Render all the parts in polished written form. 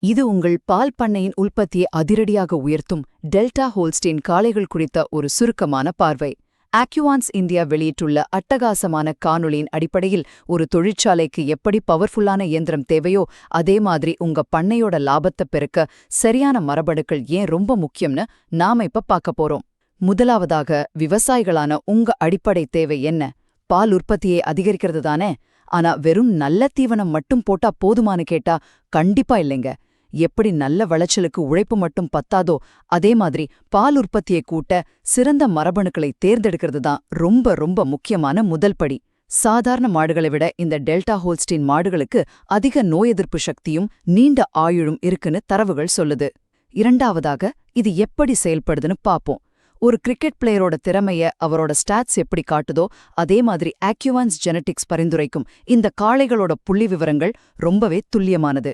இது உங்கள் பால் பண்ணையின் உற்பத்தியை அதிரடியாக உயர்த்தும் டெல்டா ஹோல்ஸ்டீன் காளைகள் குறித்த ஒரு சுருக்கமான பார்வை. ஆக்யூவான்ஸ் இந்தியா வெளியிட்டுள்ள அட்டகாசமான காணொளியின் அடிப்படையில் ஒரு தொழிற்சாலைக்கு எப்படி பவர்ஃபுல்லான இயந்திரம் தேவையோ அதே மாதிரி உங்க பண்ணையோட லாபத்தை பெருக்க சரியான மரபணுக்கள் ஏன் ரொம்ப முக்கியம்னு நாம இப்ப பார்க்க போறோம். முதலாவதாக, விவசாயிகளான உங்க அடிப்படை தேவை என்ன? பால் உற்பத்தியை அதிகரிக்கிறது தானே? ஆனா வெறும் நல்ல தீவனம் மட்டும் போட்டா போதுமானு கேட்டா கண்டிப்பா இல்லைங்க. எப்படி நல்ல விளைச்சலுக்கு உழைப்பு மட்டும் பத்தாதோ அதே மாதிரி பால் உற்பத்தியை கூட்ட சிறந்த மரபணுக்களை தேர்ந்தெடுக்கிறது தான் ரொம்ப ரொம்ப முக்கியமான முதல் படி. சாதாரண மாடுகளை விட இந்த டெல்டா ஹோல்ஸ்டீன் மாடுகளுக்கு அதிக நோய் எதிர்ப்பு சக்தியும் நீண்ட ஆயுளும் இருக்குன்னு தரவுகள் சொல்லுது. இரண்டாவதாக, இது எப்படி செயல்படுதுன்னு பாப்போம். ஒரு கிரிக்கெட் பிளேயரோட திறமைய அவரோட ஸ்டாட்ஸ் எப்படி காட்டுதோ அதே மாதிரி ஆக்யூவான்ஸ் ஜெனடிக்ஸ் பரிந்துரைக்கும் இந்த காளைகளோட புள்ளி விவரங்கள் ரொம்பவே துல்லியமானது.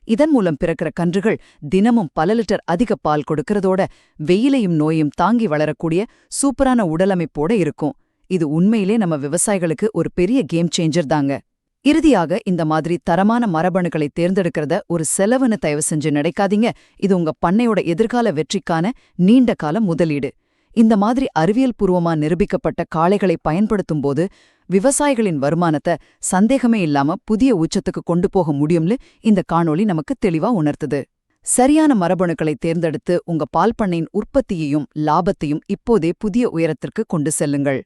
இதன் மூலம் பிறக்கிற கன்றுகள் தினமும் பல லிட்டர் அதிக பால் கொடுக்கறதோட வெயிலையும் நோயும் தாங்கி வளரக்கூடிய சூப்பரான உடலமைப்போட இருக்கும். இது உண்மையிலே நம்ம விவசாயிகளுக்கு ஒரு பெரிய கேம் சேஞ்சர் தாங்க. இறுதியாக, இந்த மாதிரி தரமான மரபணுக்களை தேர்ந்தெடுக்கிறத ஒரு செலவுன்னு தயவு செஞ்சு நினைக்காதீங்க. இது உங்க பண்ணையோட எதிர்கால வெற்றிக்கான நீண்ட கால முதலீடு. இந்த மாதிரி அறிவியல் பூர்வமா நிரூபிக்கப்பட்ட காளைகளை பயன்படுத்தும் போது விவசாயிகளின் வருமானத்தை சந்தேகமே இல்லாம புதிய உச்சத்துக்கு கொண்டு போக முடியும்னு இந்த காணொளி நமக்கு தெளிவா உணர்த்துது. சரியான மரபணுக்களை தேர்ந்தெடுத்து உங்க பால் பண்ணையின் உற்பத்தியையும் லாபத்தையும் இப்போதே புதிய உயரத்திற்கு கொண்டு செல்லுங்கள்.